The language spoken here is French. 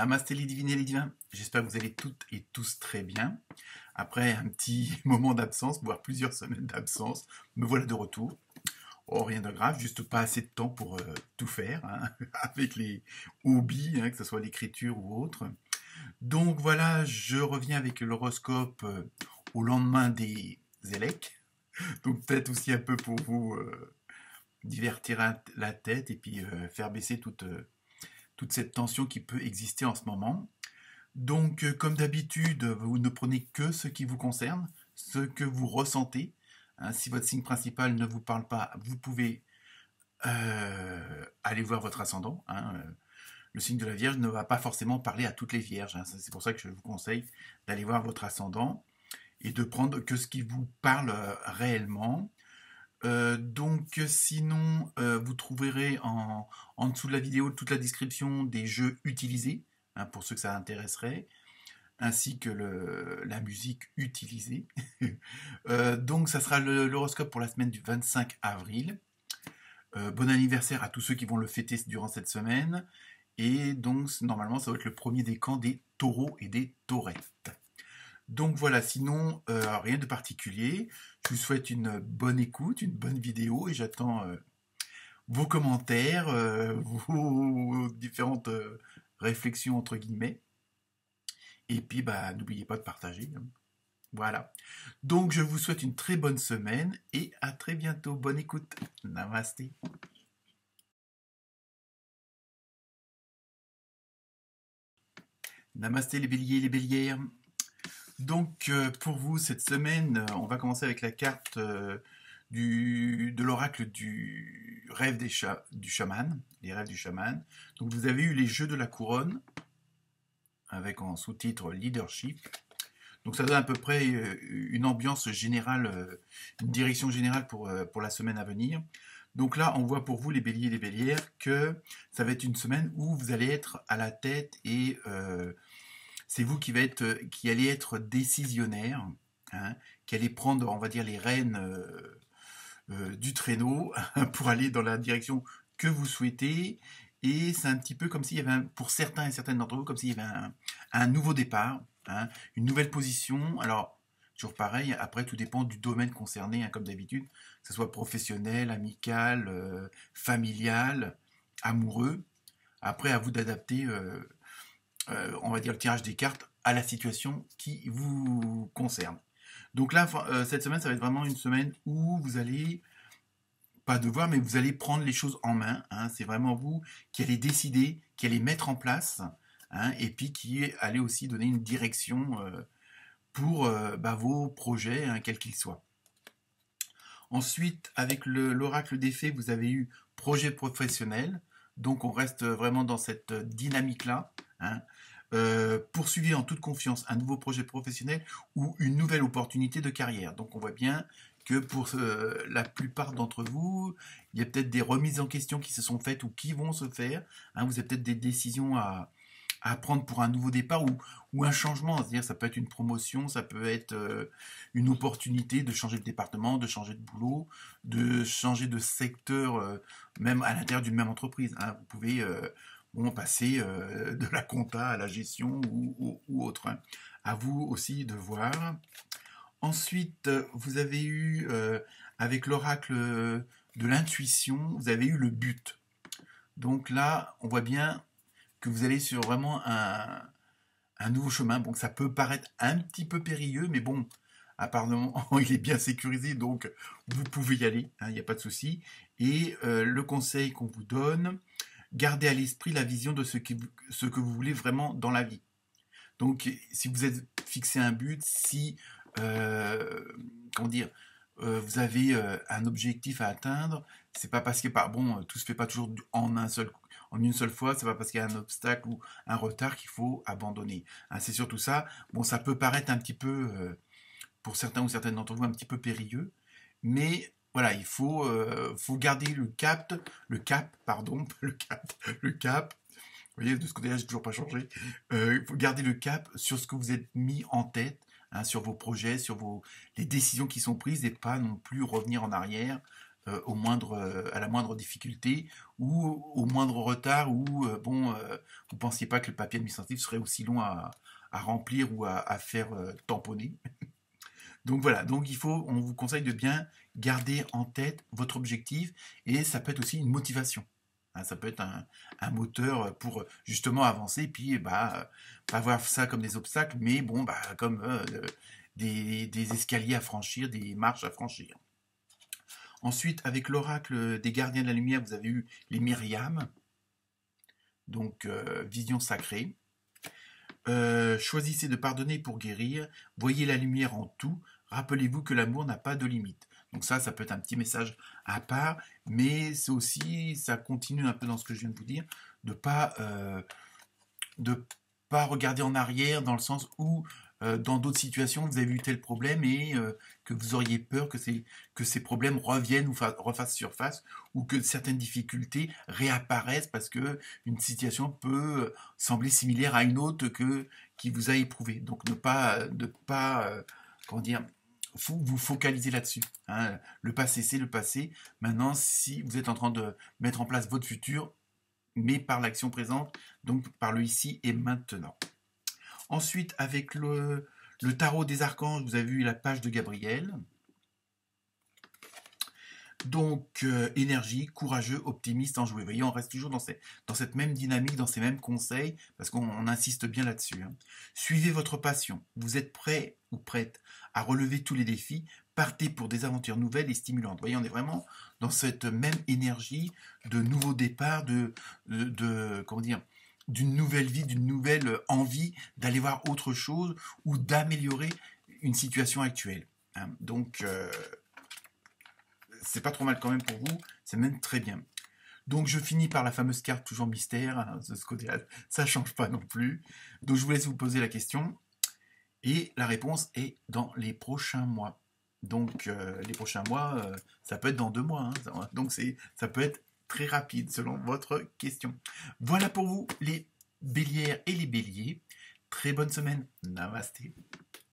Namasté les divines et les divins, j'espère que vous allez toutes et tous très bien. Après un petit moment d'absence, voire plusieurs semaines d'absence, me voilà de retour. Oh, rien de grave, juste pas assez de temps pour tout faire, hein, avec les hobbies, hein, que ce soit l'écriture ou autre. Donc voilà, je reviens avec l'horoscope au lendemain des élects. Donc peut-être aussi un peu pour vous divertir la tête et puis faire baisser toute cette tension qui peut exister en ce moment. Donc, comme d'habitude, vous ne prenez que ce qui vous concerne, ce que vous ressentez. Hein, si votre signe principal ne vous parle pas, vous pouvez aller voir votre ascendant. Hein. Le signe de la Vierge ne va pas forcément parler à toutes les Vierges. Hein. C'est pour ça que je vous conseille d'aller voir votre ascendant et de prendre que ce qui vous parle réellement. Donc sinon, vous trouverez en dessous de la vidéo toute la description des jeux utilisés, hein, pour ceux que ça intéresserait, ainsi que la musique utilisée. Donc ça sera l'horoscope pour la semaine du 25 avril. Bon anniversaire à tous ceux qui vont le fêter durant cette semaine. Et donc normalement ça va être le premier décan des taureaux et des taurettes. Donc voilà, sinon, rien de particulier. Je vous souhaite une bonne écoute, une bonne vidéo et j'attends vos commentaires, vos différentes réflexions entre guillemets. Et puis, bah, n'oubliez pas de partager. Hein. Voilà. Donc, je vous souhaite une très bonne semaine et à très bientôt. Bonne écoute. Namasté. Namasté les béliers et les bélières. Donc, pour vous, cette semaine, on va commencer avec la carte de l'oracle du rêve du chaman, les rêves du chaman. Donc, vous avez eu les jeux de la couronne, avec en sous-titre leadership. Donc, ça donne à peu près une ambiance générale, une direction générale pour la semaine à venir. Donc là, on voit pour vous, les béliers et les bélières, que ça va être une semaine où vous allez être à la tête et c'est vous qui allez être décisionnaire, hein, qui allez prendre, on va dire, les rênes du traîneau pour aller dans la direction que vous souhaitez. Et c'est un petit peu comme s'il y avait, pour certains et certaines d'entre vous, comme s'il y avait un nouveau départ, hein, une nouvelle position. Alors, toujours pareil, après, tout dépend du domaine concerné, hein, comme d'habitude, que ce soit professionnel, amical, familial, amoureux. Après, à vous d'adapter on va dire le tirage des cartes à la situation qui vous concerne. Donc là, cette semaine, ça va être vraiment une semaine où vous allez, pas devoir, mais vous allez prendre les choses en main. Hein. C'est vraiment vous qui allez décider, qui allez mettre en place, hein, et puis qui allez aussi donner une direction pour vos projets, hein, quels qu'ils soient. Ensuite, avec l'oracle des fées, vous avez eu projet professionnel. Donc on reste vraiment dans cette dynamique-là. Hein. Poursuivez en toute confiance un nouveau projet professionnel ou une nouvelle opportunité de carrière. Donc on voit bien que pour la plupart d'entre vous, il y a peut-être des remises en question qui se sont faites ou qui vont se faire. Hein. Vous avez peut-être des décisions à prendre pour un nouveau départ ou un changement. C'est-à-dire ça peut être une promotion, ça peut être une opportunité de changer de département, de changer de boulot, de changer de secteur, même à l'intérieur d'une même entreprise. Hein. Vous pouvez passer de la compta à la gestion ou autre. Hein. À vous aussi de voir. Ensuite, vous avez eu, avec l'oracle de l'intuition, vous avez eu le but. Donc là, on voit bien que vous allez sur vraiment un nouveau chemin. Bon, ça peut paraître un petit peu périlleux, mais bon, apparemment, il est bien sécurisé, donc vous pouvez y aller, il n'y a pas de souci. Et le conseil qu'on vous donne, gardez à l'esprit la vision de ce que vous voulez vraiment dans la vie. Donc, si vous êtes fixé un but, si, comment dire, vous avez un objectif à atteindre, c'est pas parce que tout se fait pas toujours en une seule fois, c'est pas parce qu'il y a un obstacle ou un retard qu'il faut abandonner. Hein, c'est surtout ça. Bon, ça peut paraître un petit peu, pour certains ou certaines d'entre vous, un petit peu périlleux, mais voilà, il faut garder le cap. Vous voyez, de ce côté-là, j'ai toujours pas changé. Il faut garder le cap sur ce que vous êtes mis en tête, hein, sur vos projets, sur les décisions qui sont prises et pas non plus revenir en arrière à la moindre difficulté ou au moindre retard ou vous pensiez pas que le papier administratif serait aussi long à remplir ou à faire tamponner. Donc voilà, donc on vous conseille de bien garder en tête votre objectif et ça peut être aussi une motivation. Hein, ça peut être un moteur pour justement avancer et puis pas voir ça comme des obstacles, mais comme des escaliers à franchir, des marches à franchir. Ensuite, avec l'oracle des gardiens de la lumière, vous avez eu les Myriam, donc vision sacrée. Choisissez de pardonner pour guérir, voyez la lumière en tout, rappelez-vous que l'amour n'a pas de limite. Donc ça peut être un petit message à part, mais c'est aussi, ça continue un peu dans ce que je viens de vous dire, de pas regarder en arrière dans le sens où dans d'autres situations vous avez eu tel problème et que vous auriez peur que ces problèmes reviennent ou refassent surface ou que certaines difficultés réapparaissent parce que une situation peut sembler similaire à une autre qui vous a éprouvé. Donc ne pas comment dire, vous focaliser là-dessus. Hein. Le passé, c'est le passé. Maintenant, si vous êtes en train de mettre en place votre futur, mais par l'action présente, donc par le ici et maintenant. Ensuite, avec le tarot des archanges, vous avez vu la page de Gabriel. Donc, énergie, courageux, optimiste, enjoué. Vous voyez, on reste toujours dans cette même dynamique, dans ces mêmes conseils, parce qu'on insiste bien là-dessus. Hein. Suivez votre passion. Vous êtes prêt ou prête à relever tous les défis. Partez pour des aventures nouvelles et stimulantes. Vous voyez, on est vraiment dans cette même énergie de nouveau départ, comment dire, d'une nouvelle vie, d'une nouvelle envie d'aller voir autre chose ou d'améliorer une situation actuelle. Hein. Donc, c'est pas trop mal quand même pour vous, c'est même très bien. Donc je finis par la fameuse carte toujours mystère, hein, de ce côté-là, ça change pas non plus. Donc je vous laisse vous poser la question, et la réponse est dans les prochains mois. Donc les prochains mois, ça peut être dans 2 mois, hein, donc ça peut être très rapide selon votre question. Voilà pour vous les bélières et les béliers. Très bonne semaine, namasté.